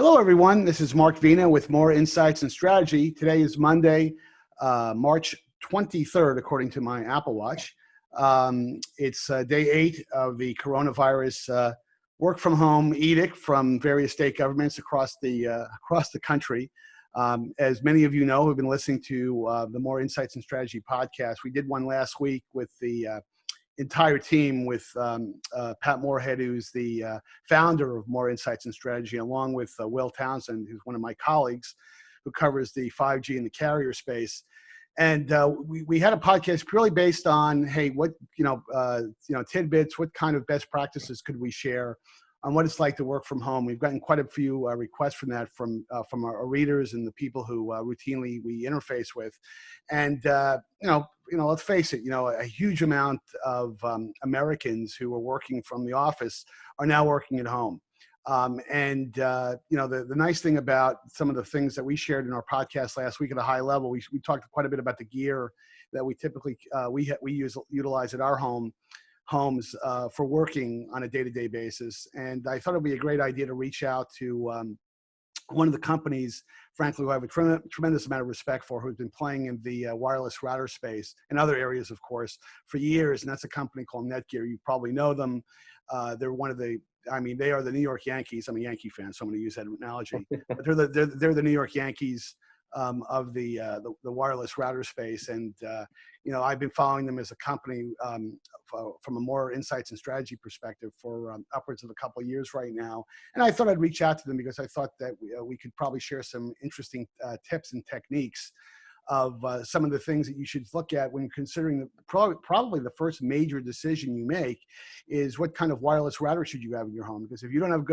Hello, everyone. This is Mark Vina with More Insights and Strategy. Today is Monday, March 23rd, according to my Apple Watch. It's day 8 of the coronavirus work from home edict from various state governments across the country. As many of you know who've been listening to the More Insights and Strategy podcast, we did one last week with the entire team with Pat Moorhead, who's the founder of More Insights and Strategy, along with Will Townsend, who's one of my colleagues who covers the 5G and the carrier space. And we had a podcast purely based on, hey, what, tidbits, what kind of best practices could we share on what it's like to work from home. We've gotten quite a few requests from that from our readers and the people who routinely we interface with. And, let's face it, a huge amount of Americans who are working from the office are now working at home. The nice thing about some of the things that we shared in our podcast last week at a high level, we talked quite a bit about the gear that we typically utilize at our homes for working on a day-to-day basis. And I thought it'd be a great idea to reach out to one of the companies, frankly, who I have a tremendous amount of respect for, who's been playing in the wireless router space and other areas, of course, for years. And that's a company called Netgear. You probably know them. They're they are the New York Yankees. I'm a Yankee fan, so I'm going to use that analogy. But they're the New York Yankees of the wireless router space. And, I've been following them as a company from a More Insights and Strategy perspective for upwards of a couple of years right now. And I thought I'd reach out to them because I thought that we could probably share some interesting tips and techniques of some of the things that you should look at when considering probably the first major decision you make is what kind of wireless router should you have in your home. Because if you don't have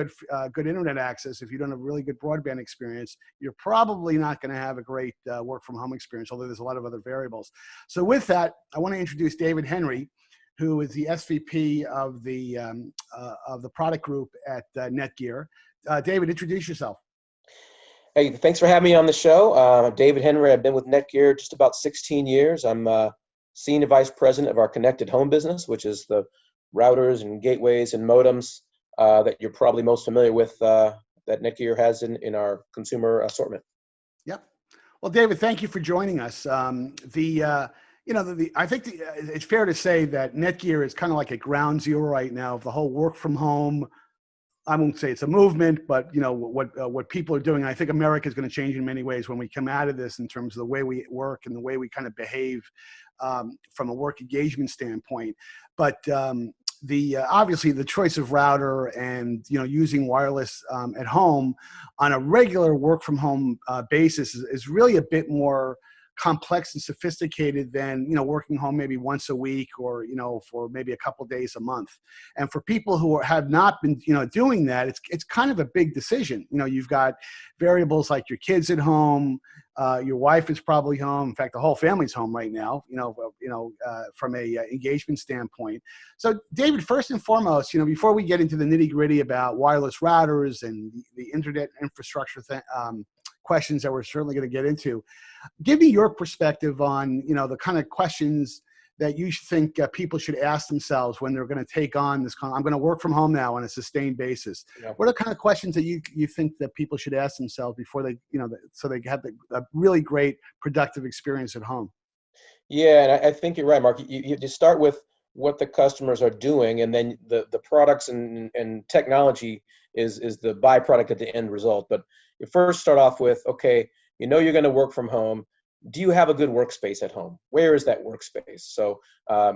good internet access, if you don't have really good broadband experience, you're probably not going to have a great work from home experience, although there's a lot of other variables. So with that, I want to introduce David Henry, who is the SVP of the product group at Netgear. David, introduce yourself. Hey, thanks for having me on the show. David Henry. I've been with Netgear just about 16 years. I'm Senior Vice President of our Connected Home business, which is the routers and gateways and modems that you're probably most familiar with that Netgear has in our consumer assortment. Yep. Well, David, thank you for joining us. I think it's fair to say that Netgear is kind of like at ground zero right now of the whole work from home. I won't say it's a movement, but what people are doing. I think America is going to change in many ways when we come out of this in terms of the way we work and the way we kind of behave from a work engagement standpoint. But obviously the choice of router and using wireless at home on a regular work from home basis is really a bit more complex and sophisticated than working home maybe once a week or for maybe a couple days a month. And for people who have not been doing that, it's kind of a big decision. You've got variables like your kids at home, your wife is probably home. In fact, the whole family's home right now. From a engagement standpoint. So, David, first and foremost, before we get into the nitty gritty about wireless routers and the internet infrastructure questions that we're certainly going to get into, give me your perspective on the kind of questions that you think people should ask themselves when they're going to take on this I'm going to work from home now on a sustained basis. Yeah. What are the kind of questions that you think that people should ask themselves before they so they have a really great productive experience at home? Yeah, and I think you're right, Mark. You start with what the customers are doing, and then the products and technology is the byproduct at the end result. But you first start off with, okay, you're going to work from home. Do you have a good workspace at home? Where is that workspace? So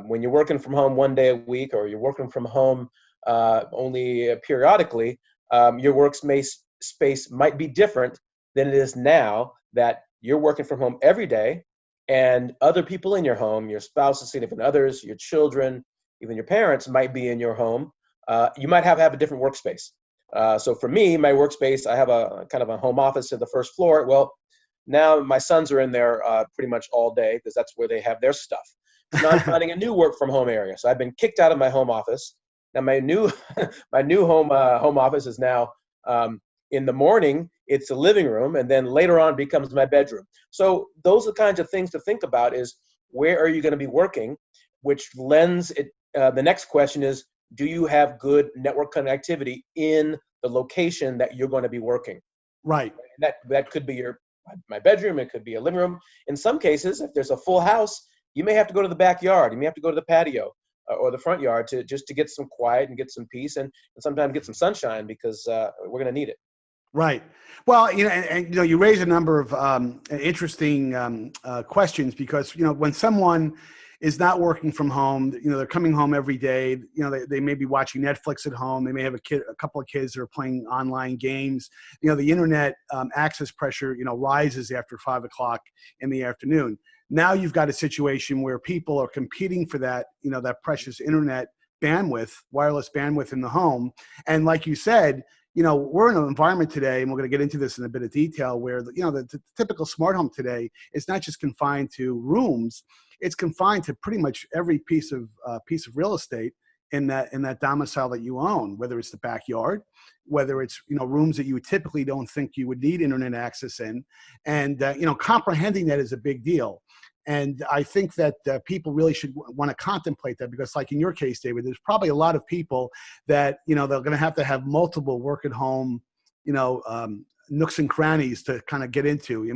when you're working from home one day a week, or you're working from home only periodically, your workspace might be different than it is now that you're working from home every day, and other people in your home, your spouse, significant others, your children, even your parents might be in your home. You might have a different workspace. So for me, my workspace, I have a kind of a home office at the first floor. Well, now my sons are in there pretty much all day because that's where they have their stuff. So now I'm finding a new work from home area. So I've been kicked out of my home office. Now my new home office is now in the morning, it's the living room, and then later on becomes my bedroom. So those are the kinds of things to think about is where are you going to be working, which lends it. The next question is, do you have good network connectivity in the location that you're going to be working? Right. And that could be my bedroom. It could be a living room. In some cases, if there's a full house, you may have to go to the backyard. You may have to go to the patio or the front yard to get some quiet and get some peace and sometimes get some sunshine because we're going to need it. Right. Well, and you raise a number of interesting questions because, when someone is not working from home, they're coming home every day, they may be watching Netflix at home. They may have a couple of kids that are playing online games. The internet access pressure, rises after 5 o'clock in the afternoon. Now you've got a situation where people are competing for that, that precious internet bandwidth, wireless bandwidth in the home. And like you said, we're in an environment today, and we're going to get into this in a bit of detail, where the typical smart home today is not just confined to rooms; it's confined to pretty much every piece of real estate in that domicile that you own. Whether it's the backyard, whether it's rooms that you typically don't think you would need internet access in, and comprehending that is a big deal. And I think that people really should want to contemplate that because, like in your case, David, there's probably a lot of people that, they're going to have multiple work at home, nooks and crannies to kind of get into.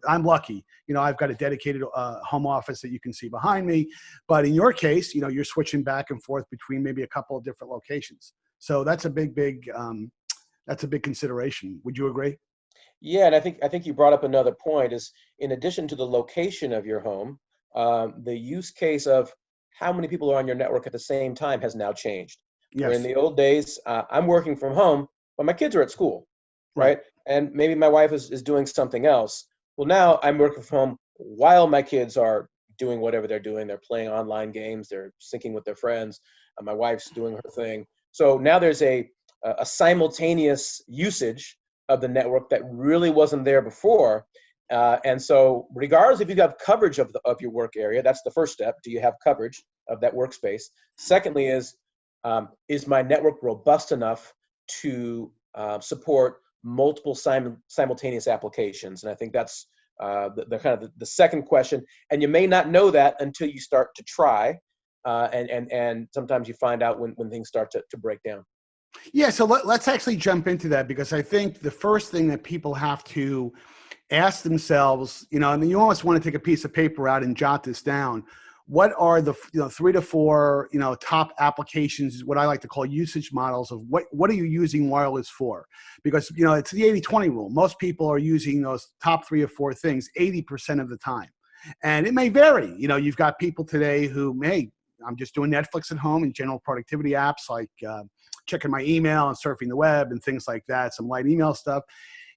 I'm lucky, I've got a dedicated home office that you can see behind me. But in your case, you're switching back and forth between maybe a couple of different locations. So that's a big consideration. Would you agree? Yeah, and I think you brought up another point is in addition to the location of your home, the use case of how many people are on your network at the same time has now changed. Where in Yes. the old days, I'm working from home, but my kids are at school, Right. right? And maybe my wife is doing something else. Well, now I'm working from home while my kids are doing whatever they're doing. They're playing online games, they're syncing with their friends, and my wife's doing her thing. So now there's a simultaneous usage of the network that really wasn't there before. And so regardless if you have coverage of your work area, that's the first step. Do you have coverage of that workspace? Secondly is my network robust enough to support multiple simultaneous applications? And I think that's the kind of the second question. And you may not know that until you start to try. And sometimes you find out when things start to break down. Yeah, so let's actually jump into that because I think the first thing that people have to ask themselves, and you almost want to take a piece of paper out and jot this down. What are the 3 to 4 top applications, what I like to call usage models of what are you using wireless for? Because it's the 80-20 rule. Most people are using those top 3 or 4 things 80% of the time, and it may vary. You've got people today who, hey, I'm just doing Netflix at home and general productivity apps like checking my email and surfing the web and things like that, some light email stuff.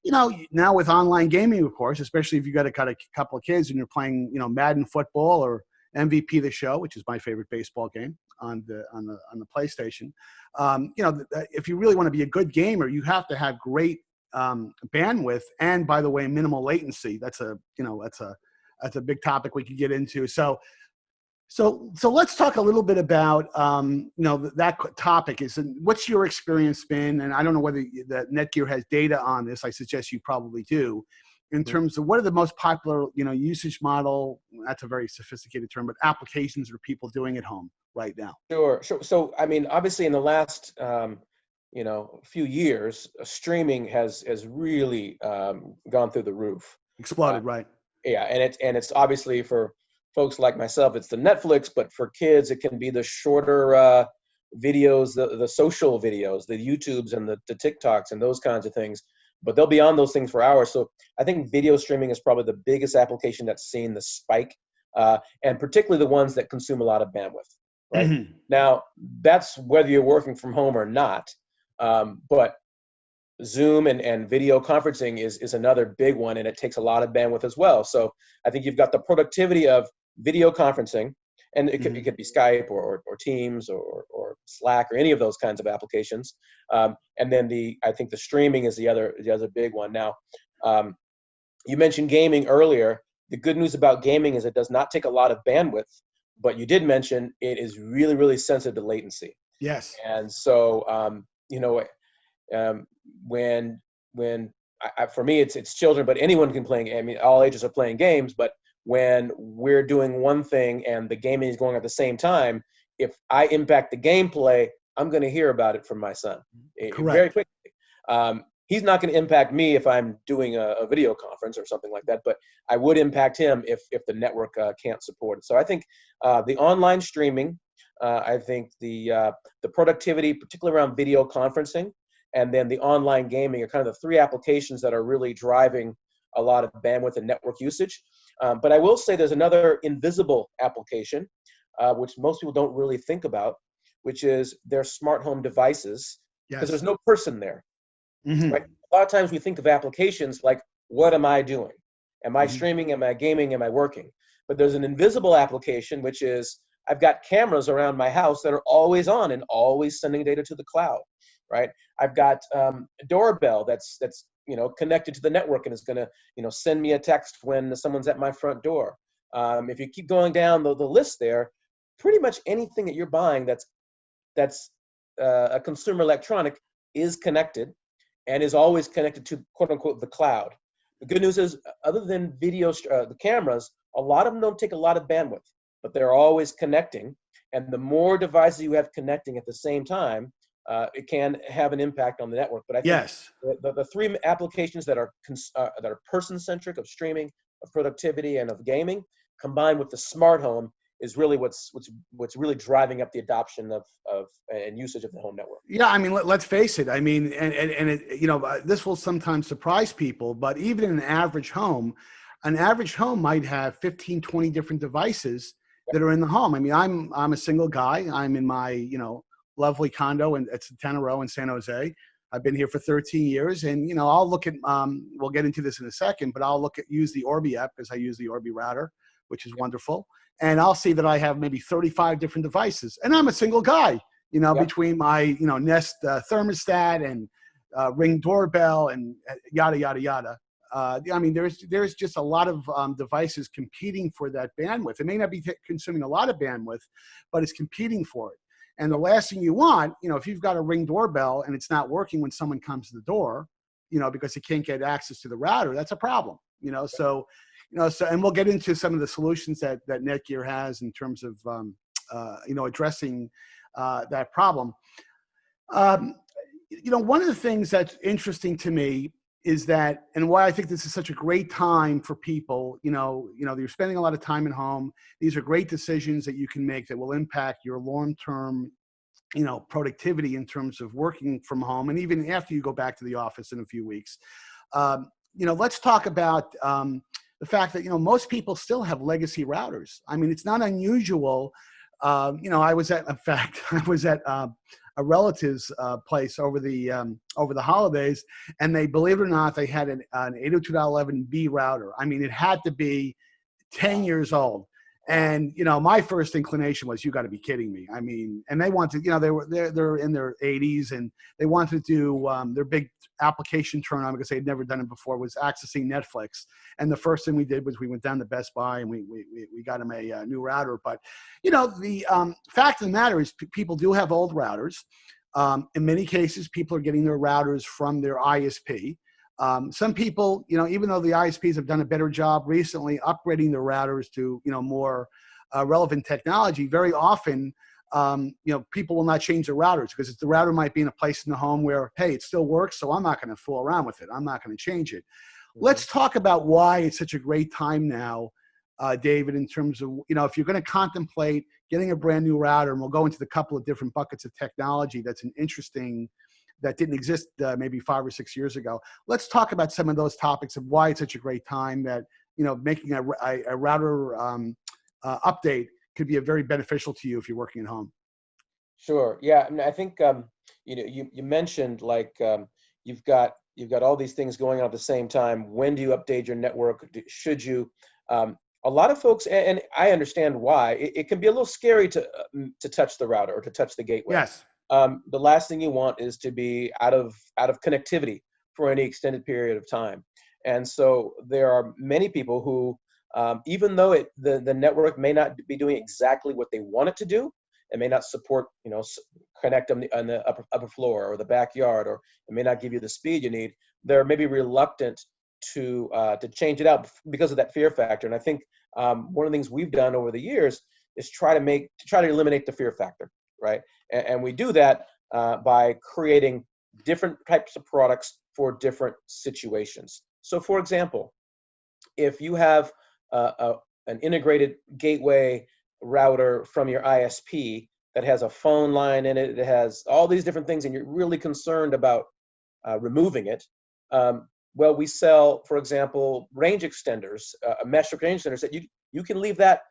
Now with online gaming, of course, especially if you've got a couple of kids and you're playing, Madden football or MVP The Show, which is my favorite baseball game on the PlayStation. If you really want to be a good gamer, you have to have great bandwidth and, by the way, minimal latency. That's a big topic we could get into. So let's talk a little bit about that topic. What's your experience been? And I don't know whether that Netgear has data on this. I suggest you probably do. In terms of what are the most popular usage model? That's a very sophisticated term, but applications are people doing at home right now? Sure. So I mean, obviously, in the last few years, streaming has really gone through the roof. Exploded, right? Yeah, and it's obviously for folks like myself, it's the Netflix, but for kids, it can be the shorter videos, the social videos, the YouTubes and the TikToks and those kinds of things. But they'll be on those things for hours. So I think video streaming is probably the biggest application that's seen the spike, and particularly the ones that consume a lot of bandwidth. Right. Mm-hmm. Now, that's whether you're working from home or not. But Zoom and video conferencing is another big one, and it takes a lot of bandwidth as well. So I think you've got the productivity of video conferencing, and it could be Skype or Teams or Slack or any of those kinds of applications. And then I think the streaming is the other big one. Now, you mentioned gaming earlier. The good news about gaming is it does not take a lot of bandwidth, but you did mention it is really, really sensitive to latency. Yes. And so, for me, it's children, but anyone can play. I mean, all ages are playing games, but when we're doing one thing and the gaming is going at the same time, if I impact the gameplay, I'm going to hear about it from my son very quickly. he's not going to impact me if I'm doing a video conference or something like that, but I would impact him if the network can't support it. So I think the online streaming, I think the productivity, particularly around video conferencing, and then the online gaming are kind of the three applications that are really driving a lot of bandwidth and network usage. But I will say there's another invisible application, which most people don't really think about, which is their smart home devices, because Yes. there's no person there. Mm-hmm. Right? A lot of times we think of applications like, what am I doing? Am I Mm-hmm. streaming? Am I gaming? Am I working? But there's an invisible application, which is I've got cameras around my house that are always on and always sending data to the cloud, right? I've got a doorbell that's connected to the network and is going to send me a text when someone's at my front door. If you keep going down the list there, pretty much anything that you're buying that's a consumer electronic is connected and is always connected to quote unquote the cloud. The good news is, other than the cameras, a lot of them don't take a lot of bandwidth, but they're always connecting. And the more devices you have connecting at the same time, it can have an impact on the network. But I think Yes. the three applications that are person-centric, of streaming, of productivity, and of gaming, combined with the smart home, is really what's really driving up the adoption of and usage of the home network. Yeah, I mean, let's face it. I mean, and it, this will sometimes surprise people, but even in an average home might have 15, 20 different devices that are in the home. I mean, I'm a single guy. I'm in my, lovely condo, and it's Santana Row in San Jose. I've been here for 13 years, and I'll look at. We'll get into this in a second, but I'll use the Orbi app, because I use the Orbi router, which is wonderful, and I'll see that I have maybe 35 different devices, and I'm a single guy. Between my, Nest thermostat and Ring doorbell and yada, yada, yada. I mean, there's just a lot of devices competing for that bandwidth. It may not be consuming a lot of bandwidth, but it's competing for it. And the last thing you want, if you've got a Ring doorbell and it's not working when someone comes to the door, because you can't get access to the router, that's a problem. So, and we'll get into some of the solutions that Netgear has in terms of, addressing that problem. One of the things that's interesting to me is that, and why I think this is such a great time for people, you're spending a lot of time at home. These are great decisions that you can make that will impact your long-term, productivity in terms of working from home, and even after you go back to the office in a few weeks. Let's talk about the fact that, most people still have legacy routers. I mean, it's not unusual. I was at a relative's place over the holidays, and they, believe it or not, they had an 802.11b router. I mean, it had to be 10 years old. And, my first inclination was, you got to be kidding me. I mean, and they wanted, they're in their 80s, and they wanted to do their big application turn on, because they had never done it before, was accessing Netflix. And the first thing we did was we went down to Best Buy and we got them a new router. But, the fact of the matter is, people do have old routers. In many cases, people are getting their routers from their ISP. Some people, even though the ISPs have done a better job recently upgrading their routers to, more relevant technology, very often, people will not change their routers, because the router might be in a place in the home where, hey, it still works, so I'm not going to fool around with it. I'm not going to change it. Mm-hmm. Let's talk about why it's such a great time now, David, in terms of, if you're going to contemplate getting a brand new router, and we'll go into the couple of different buckets of technology that didn't exist maybe 5 or 6 years ago. Let's talk about some of those topics of why it's such a great time that, making a router update could be very beneficial to you if you're working at home. Sure. Yeah. I mean, I think, you mentioned, like, you've got all these things going on at the same time. When do you update your network? Should you? A lot of folks, and I understand why, it can be a little scary to touch the router or to touch the gateway. Yes. The last thing you want is to be out of connectivity for any extended period of time. And so there are many people who, even though the network may not be doing exactly what they want it to do, it may not support, connect on the upper floor or the backyard, or it may not give you the speed you need, they're maybe reluctant to change it out because of that fear factor. And I think one of the things we've done over the years is try to eliminate the fear factor, right? And we do that by creating different types of products for different situations. So for example, if you have an integrated gateway router from your ISP that has a phone line in it, it has all these different things, and you're really concerned about removing it, well, we sell, for example, range extenders, mesh range extenders that you can leave that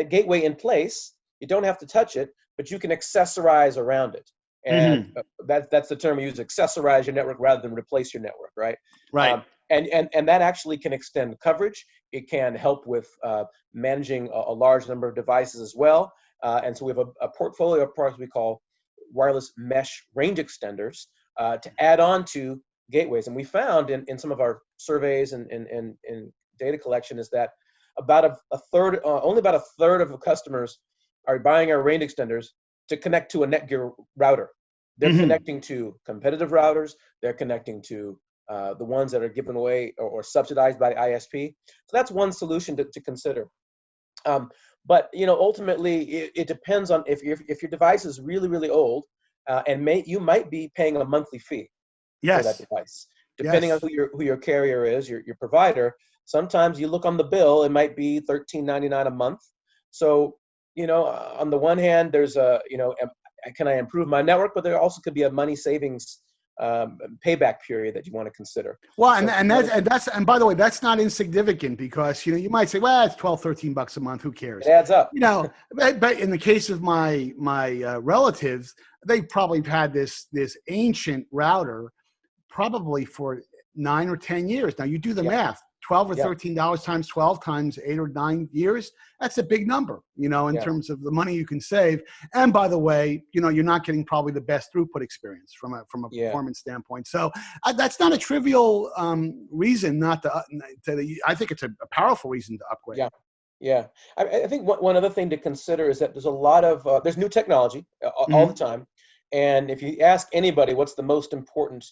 gateway in place. You don't have to touch it, but you can accessorize around it. And that's the term we use, accessorize your network rather than replace your network, right? Right. And that actually can extend coverage. It can help with managing a large number of devices as well. And so we have a portfolio of products we call wireless mesh range extenders to add on to gateways. And we found in some of our surveys and data collection is that about a third, only about a third of the customers are buying our range extenders to connect to a Netgear router. They're connecting to competitive routers. They're connecting to the ones that are given away or subsidized by the ISP. So that's one solution to consider. But ultimately, it depends on if your device is really, really old, and you might be paying a monthly fee for that device, depending on who your carrier is, your provider. Sometimes you look on the bill, it might be $13.99 a month. So on the one hand, there's can I improve my network? But there also could be a money savings payback period that you want to consider. Well, and by the way, that's not insignificant because you might say, well, it's $12-13 a month. Who cares? It adds up. But in the case of my relatives, they probably had this ancient router probably for 9 or 10 years. Now you do the math. $12 or $13 times 12 times 8 or 9 years. That's a big number, in terms of the money you can save. And by the way, you're not getting probably the best throughput experience from a performance standpoint. So that's not a trivial reason not to. I think it's a powerful reason to upgrade. Yeah. I think one other thing to consider is that there's a lot of there's new technology all the time, and if you ask anybody what's the most important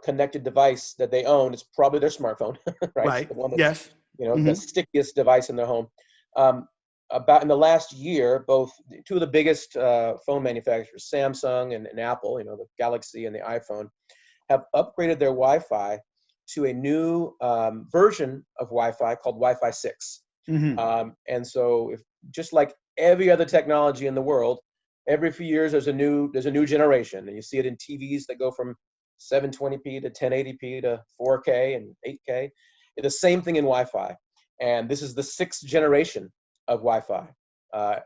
connected device that they own, it's probably their smartphone, right? The one that's, the stickiest device in their home. About in the last year, two of the biggest phone manufacturers, Samsung and Apple, the Galaxy and the iPhone, have upgraded their Wi-Fi to a new version of Wi-Fi called Wi-Fi 6. And so, just like every other technology in the world, every few years there's a new generation, and you see it in TVs that go from 720p to 1080p to 4K and 8K. It's the same thing in Wi-Fi, and this is the 6th generation of Wi-Fi.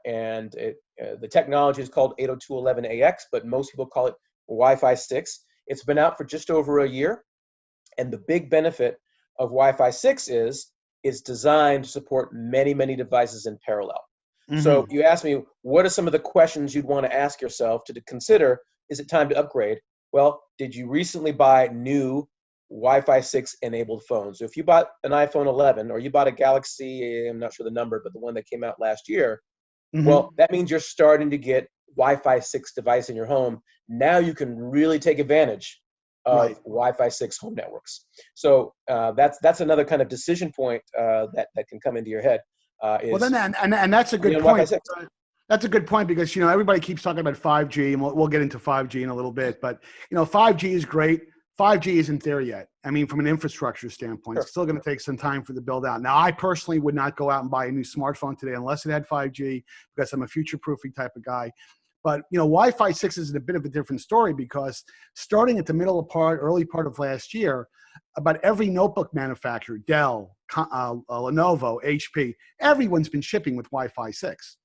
And the technology is called 802.11ax, but most people call it Wi-Fi 6. It's been out for just over a year, and the big benefit of Wi-Fi 6 is it's designed to support many, many devices in parallel. So you asked me, what are some of the questions you'd want to ask yourself to consider? Is it time to upgrade? Well, did you recently buy new Wi-Fi 6 enabled phones? So if you bought an iPhone 11 or you bought a Galaxy, I'm not sure the number, but the one that came out last year, well, that means you're starting to get Wi-Fi 6 device in your home. Now you can really take advantage of Wi-Fi 6 home networks. So that's another kind of decision point that can come into your head. Well, then, and that's a good point. That's a good point because, everybody keeps talking about 5G, and we'll get into 5G in a little bit. But, 5G is great. 5G isn't there yet. I mean, from an infrastructure standpoint, it's still going to take some time for the build out. Now, I personally would not go out and buy a new smartphone today unless it had 5G because I'm a future-proofing type of guy. But, Wi-Fi 6 is a bit of a different story because starting at the early part of last year, about every notebook manufacturer, Dell, Lenovo, HP, everyone's been shipping with Wi-Fi 6,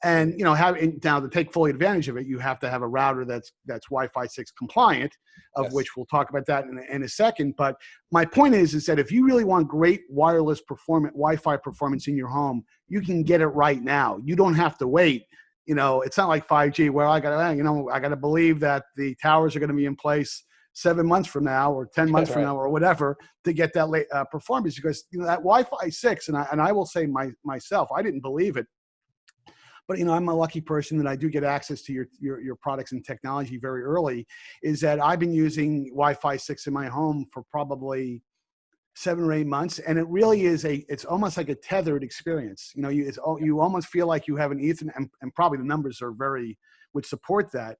And now to take fully advantage of it, you have to have a router that's Wi-Fi 6 compliant, of which we'll talk about that in a second. But my point is that if you really want great wireless Wi-Fi performance in your home, you can get it right now. You don't have to wait. It's not like 5G where I got to believe that the towers are going to be in place 7 months from now or 10 months from now or whatever to get that performance, because that Wi-Fi 6, and I will say myself, I didn't believe it. But I'm a lucky person that I do get access to your products and technology very early. Is that I've been using Wi-Fi 6 in my home for probably 7 or 8 months, and it really is it's almost like a tethered experience. You almost feel like you have an Ethernet, and probably the numbers would support that.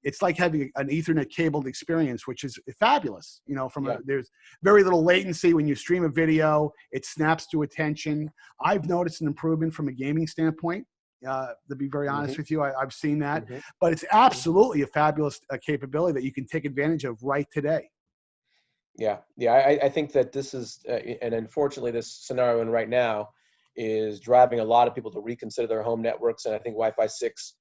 It's like having an Ethernet cabled experience, which is fabulous. You know, Yeah. there's very little latency when you stream a video. It snaps to attention. I've noticed an improvement from a gaming standpoint. To be very honest with you, I've seen that, but it's absolutely a fabulous capability that you can take advantage of right today. Yeah, yeah. I think that this is, and unfortunately, this scenario in right now is driving a lot of people to reconsider their home networks. And I think Wi-Fi 6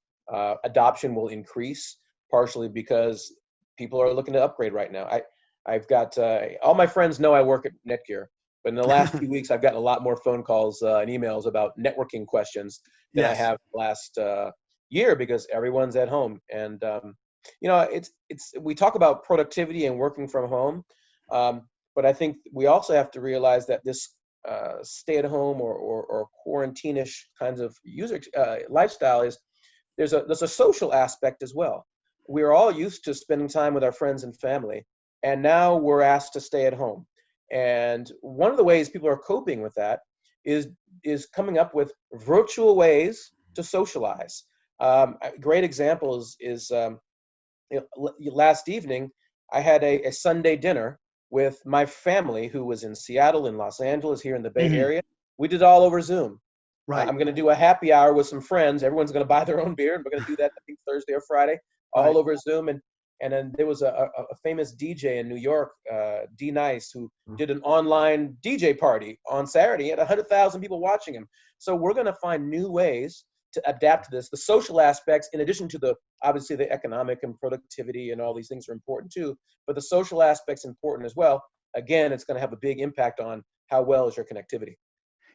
adoption will increase, partially because people are looking to upgrade right now. I've got all my friends know I work at Netgear, but in the last few weeks, I've gotten a lot more phone calls and emails about networking questions than I Yes. have last year, because everyone's at home. And you know, it's we talk about productivity and working from home. But I think we also have to realize that this stay-at-home or quarantine-ish kinds of user lifestyle is there's a social aspect as well. We're all used to spending time with our friends and family, and now we're asked to stay at home. And one of the ways people are coping with that is coming up with virtual ways to socialize. A great example is last evening I had a Sunday dinner with my family who was in Seattle, in Los Angeles, here in the Bay Hmm. Area. We did it all over Zoom. Right. I'm going to do a happy hour with some friends. Everyone's going to buy their own beer, and we're going to do that, I think, Thursday or Friday, all Right. over Zoom. And then there was a famous DJ in New York, D Nice, who did an online DJ party on Saturday. He had 100,000 people watching him. So we're going to find new ways to adapt to this. The social aspects, in addition to the obviously the economic and productivity and all these things are important too, but the social aspects important as well. Again, it's going to have a big impact on how well is your connectivity.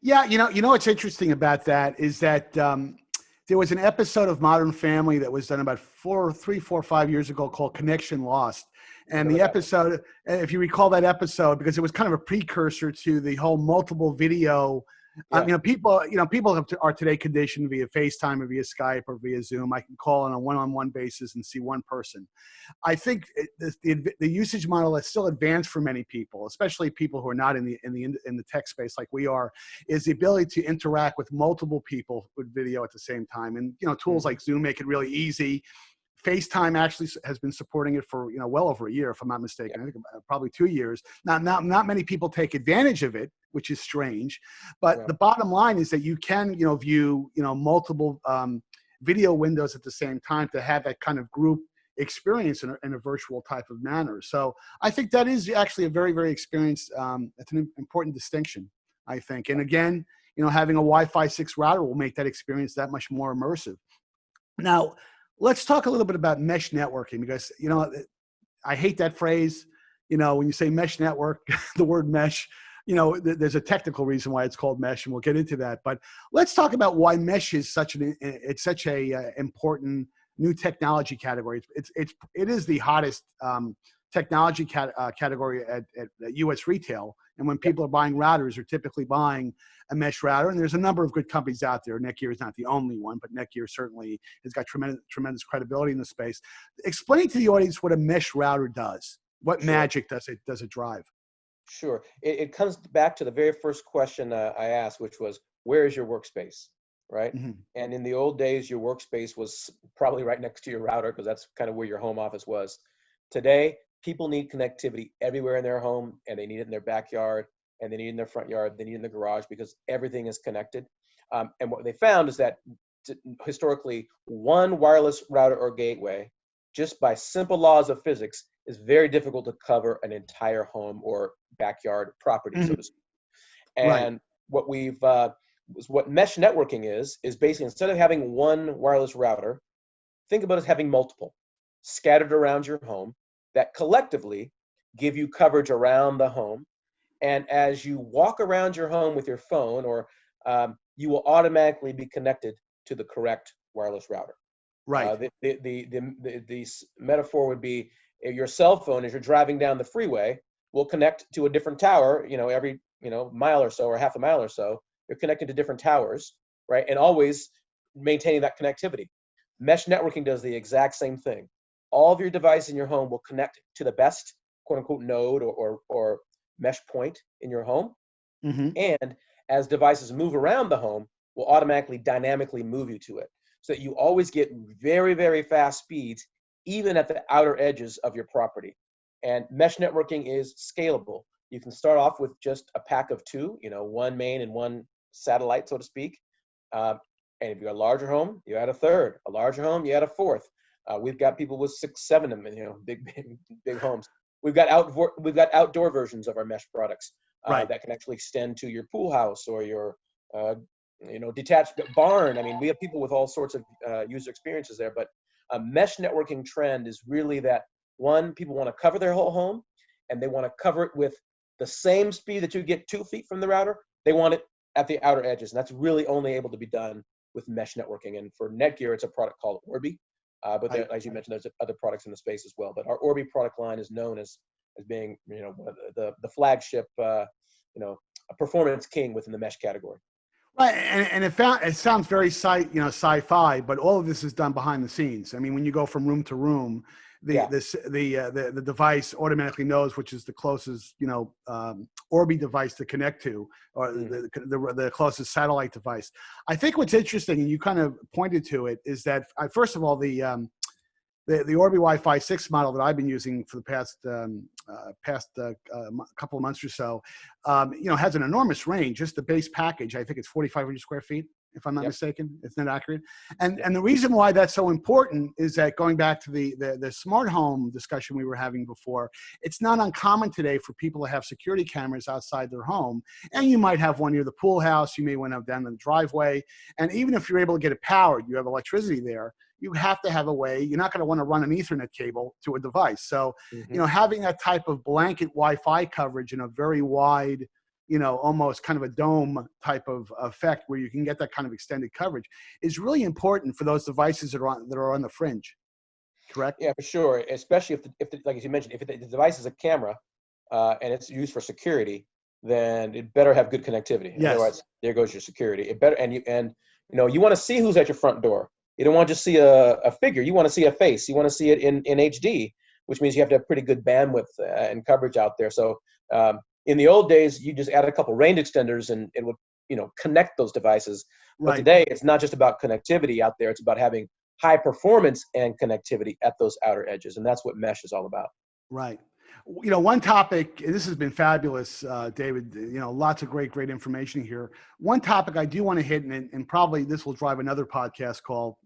Yeah, what's interesting about that is that there was an episode of Modern Family that was done about 3, 4, 5 years ago called Connection Lost. I And know the that one. episode, if you recall that episode, because it was kind of a precursor to the whole multiple video. Yeah, People are today conditioned via FaceTime or via Skype or via Zoom. I can call on a one-on-one basis and see one person. I think the usage model is still advanced for many people, especially people who are not in the tech space like we are, is the ability to interact with multiple people with video at the same time. And tools like Zoom make it really easy. FaceTime actually has been supporting it for well over a year, if I'm not mistaken. yeah, I think probably 2 years. Not many people take advantage of it, which is strange. But yeah. the bottom line is that you can view multiple video windows at the same time to have that kind of group experience in a virtual type of manner. So I think that is actually a very, very experienced. It's an important distinction, I think. And again, having a Wi-Fi 6 router will make that experience that much more immersive. Now, let's talk a little bit about mesh networking, because I hate that phrase. When you say mesh network, the word mesh, there's a technical reason why it's called mesh, and we'll get into that. But let's talk about why mesh is such a important new technology category. It is the hottest technology category at U.S. retail. And when people are buying routers, they're typically buying a mesh router. And there's a number of good companies out there. Netgear is not the only one, but Netgear certainly has got tremendous credibility in the space. Explain to the audience what a mesh router does. What Sure, magic does it drive? sure. It comes back to the very first question I asked, which was, where is your workspace, right? Mm-hmm. And in the old days, your workspace was probably right next to your router, because that's kind of where your home office was. Today, people need connectivity everywhere in their home, and they need it in their backyard, and they need it in their front yard, they need it in the garage, because everything is connected. And what they found is that historically, one wireless router or gateway, just by simple laws of physics, is very difficult to cover an entire home or backyard property, Mm-hmm. so to speak. Right. And what mesh networking is basically, instead of having one wireless router, think about it as having multiple scattered around your home that collectively give you coverage around the home. And as you walk around your home with your phone, or you will automatically be connected to the correct wireless router. Right. The metaphor would be, your cell phone, as you're driving down the freeway, will connect to a different tower, every mile or so, or half a mile or so. You're connected to different towers, right? And always maintaining that connectivity. Mesh networking does the exact same thing. All of your devices in your home will connect to the best quote unquote node or mesh point in your home. Mm-hmm. And as devices move around the home, will automatically dynamically move you to it, so that you always get very, very fast speeds, even at the outer edges of your property. And mesh networking is scalable. You can start off with just a pack of two, one main and one satellite, so to speak. And if you're a larger home, you add a third. A larger home, you add a fourth. We've got people with 6, 7 of them, big homes. We've got outdoor versions of our mesh products Right. that can actually extend to your pool house or your detached barn. I mean, we have people with all sorts of user experiences there, but a mesh networking trend is really that, one, people want to cover their whole home, and they want to cover it with the same speed that you get 2 feet from the router. They want it at the outer edges, and that's really only able to be done with mesh networking. And for Netgear, it's a product called Orbi, but there, as you mentioned, there's other products in the space as well. But our Orbi product line is known as being, one of the flagship, a performance king within the mesh category. Right, and it sounds very sci-fi, but all of this is done behind the scenes. I mean, when you go from room to room, the device automatically knows which is the closest Orbi device to connect to, or the closest satellite device. I think what's interesting, and you kind of pointed to it, is that first of all, the Orbi Wi-Fi 6 model that I've been using for the past couple of months or so, has an enormous range. Just the base package, I think it's 4,500 square feet, if I'm not mistaken. It's not accurate. And the reason why that's so important is that, going back to the smart home discussion we were having before, it's not uncommon today for people to have security cameras outside their home. And you might have one near the pool house. You may want to have down the driveway. And even if you're able to get it powered, you have electricity there, you have to have a way. You're not going to want to run an Ethernet cable to a device. So, having that type of blanket Wi-Fi coverage in a very wide, almost kind of a dome type of effect where you can get that kind of extended coverage is really important for those devices that are on the fringe. Correct? Yeah, for sure. Especially if like as you mentioned, if the device is a camera and it's used for security, then it better have good connectivity. Yes. Otherwise, there goes your security. It better, and you want to see who's at your front door. You don't want to just see a figure. You want to see a face. You want to see it in HD, which means you have to have pretty good bandwidth and coverage out there. So in the old days, you just add a couple range extenders and it would, connect those devices. But today, it's not just about connectivity out there. It's about having high performance and connectivity at those outer edges. And that's what mesh is all about. Right. One topic, and this has been fabulous, David, lots of great information here. One topic I do want to hit, and probably this will drive another podcast call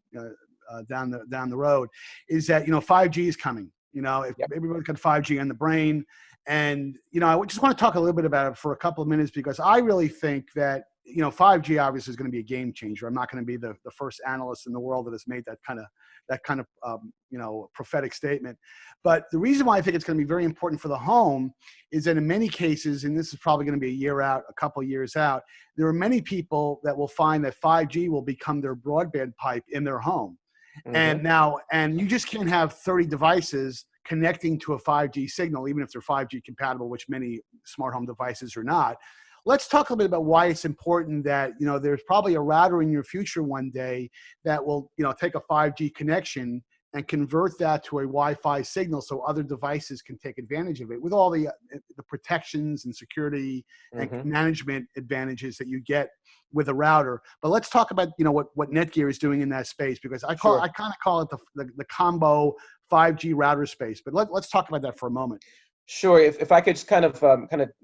down the road, is that, 5G is coming. If everybody's got 5G on the brain. And, I just want to talk a little bit about it for a couple of minutes, because I really think that, 5G obviously is going to be a game changer. I'm not going to be the first analyst in the world that has made that kind of prophetic statement. But the reason why I think it's going to be very important for the home is that in many cases, and this is probably going to be a year out, a couple of years out, there are many people that will find that 5G will become their broadband pipe in their home. And you just can't have 30 devices connecting to a 5G signal, even if they're 5G compatible, which many smart home devices are not. Let's talk a little bit about why it's important that, there's probably a router in your future one day that will, take a 5G connection and convert that to a Wi-Fi signal so other devices can take advantage of it, with all the protections and security and management advantages that you get with a router. But let's talk about, what Netgear is doing in that space, because I kind of call it the combo 5G router space. But let's talk about that for a moment. Sure. If I could just kind of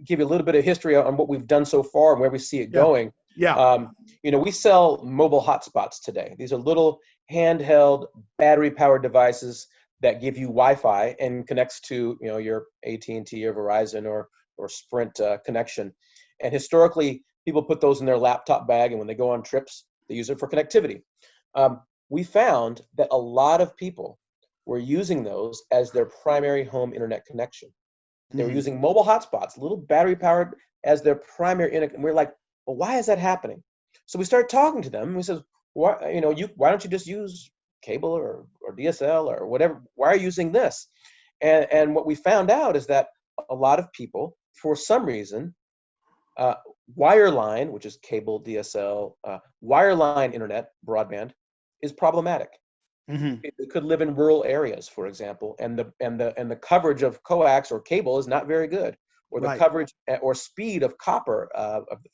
give you a little bit of history on what we've done so far and where we see it going. Yeah. We sell mobile hotspots today. These are little handheld battery-powered devices that give you Wi-Fi and connects to your AT&T or Verizon or Sprint connection. And historically, people put those in their laptop bag, and when they go on trips, they use it for connectivity. We found that a lot of people were using those as their primary home internet connection. They were using mobile hotspots, little battery-powered, as their primary internet. And we're like, well, why is that happening? So we started talking to them. And we said, why don't you just use cable or DSL or whatever? Why are you using this? And what we found out is that a lot of people, for some reason, wireline, which is cable, DSL, wireline internet, broadband, is problematic. It could live in rural areas, for example, and the coverage of coax or cable is not very good, or the coverage or speed of copper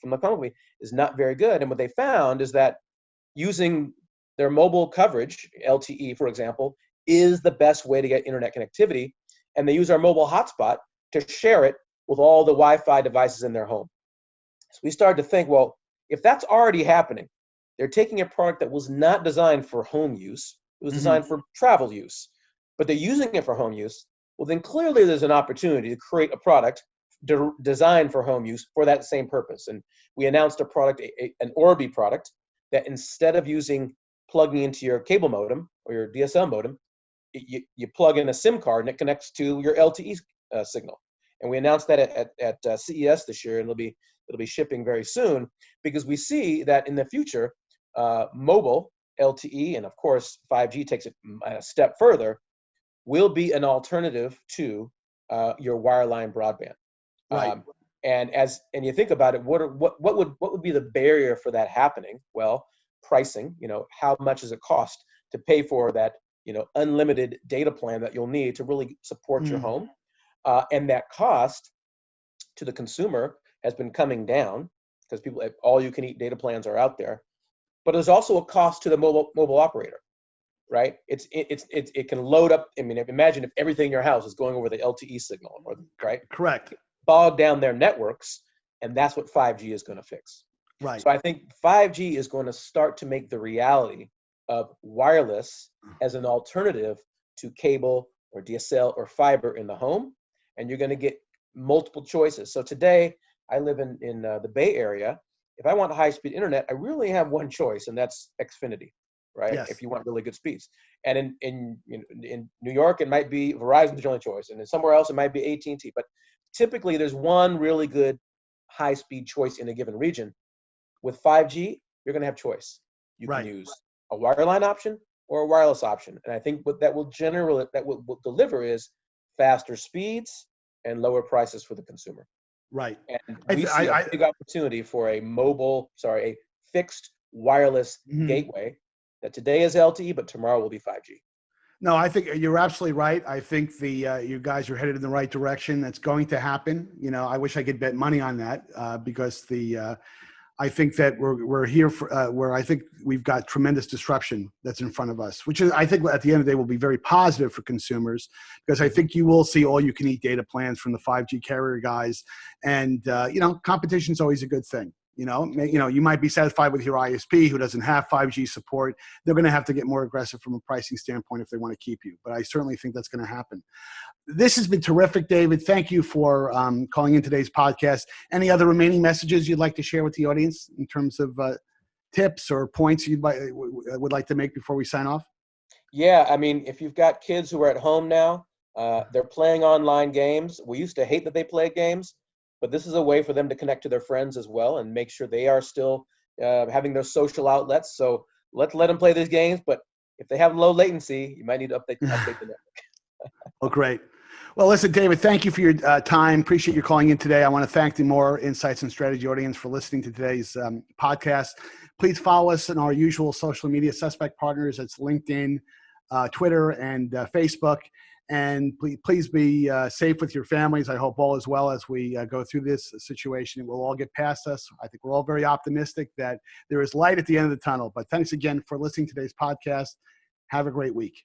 from the company is not very good. And what they found is that using their mobile coverage, LTE, for example, is the best way to get internet connectivity. And they use our mobile hotspot to share it with all the Wi-Fi devices in their home. So we started to think, well, if that's already happening, they're taking a product that was not designed for home use. It was designed for travel use, but they're using it for home use. Well, then clearly there's an opportunity to create a product designed for home use for that same purpose. And we announced a product, an Orbi product, that instead of plugging into your cable modem or your DSL modem, you plug in a SIM card and it connects to your LTE signal. And we announced that at CES this year, and it'll be shipping very soon, because we see that in the future, mobile LTE, and of course 5G takes it a step further, will be an alternative to your wireline broadband. Right. And you think about it, what would be the barrier for that happening? Well, pricing. How much does it cost to pay for that unlimited data plan that you'll need to really support your home? And that cost to the consumer has been coming down because all you can eat data plans are out there. But there's also a cost to the mobile operator, right? It can load up. I mean, imagine if everything in your house is going over the LTE signal, right? Correct. Bog down their networks, and that's what 5G is going to fix. Right. So I think 5G is going to start to make the reality of wireless as an alternative to cable or DSL or fiber in the home, and you're going to get multiple choices. So today, I live in the Bay Area. If I want high-speed internet, I really have one choice, and that's Xfinity, right? Yes. If you want really good speeds. And in New York, it might be Verizon's your only choice, and then somewhere else it might be AT&T. But typically, there's one really good high-speed choice in a given region. With 5G, you're going to have choice. You can use a wireline option or a wireless option, and I think what that will deliver is faster speeds and lower prices for the consumer. Right. And we see a big opportunity for a fixed wireless gateway that today is LTE, but tomorrow will be 5G. No, I think you're absolutely right. I think you guys are headed in the right direction. That's going to happen. I wish I could bet money on that because I think that we're here for where I think we've got tremendous disruption that's in front of us, which is, I think at the end of the day will be very positive for consumers, because I think you will see all you can eat data plans from the 5G carrier guys. And, competition is always a good thing. You might be satisfied with your ISP who doesn't have 5G support. They're going to have to get more aggressive from a pricing standpoint if they want to keep you. But I certainly think that's going to happen. This has been terrific, David. Thank you for calling in today's podcast. Any other remaining messages you'd like to share with the audience in terms of tips or points you would like to make before we sign off? Yeah, I mean, if you've got kids who are at home now, they're playing online games. We used to hate that they played games, but this is a way for them to connect to their friends as well and make sure they are still having their social outlets. So let them play these games, but if they have low latency, you might need to update the network. Well, great. Well, listen, David, thank you for your time. Appreciate you calling in today. I want to thank the Moor Insights and Strategy audience for listening to today's podcast. Please follow us on our usual social media suspect partners. It's LinkedIn, Twitter, and Facebook. And please be safe with your families. I hope all is well as we go through this situation. It will all get past us. I think we're all very optimistic that there is light at the end of the tunnel. But thanks again for listening to today's podcast. Have a great week.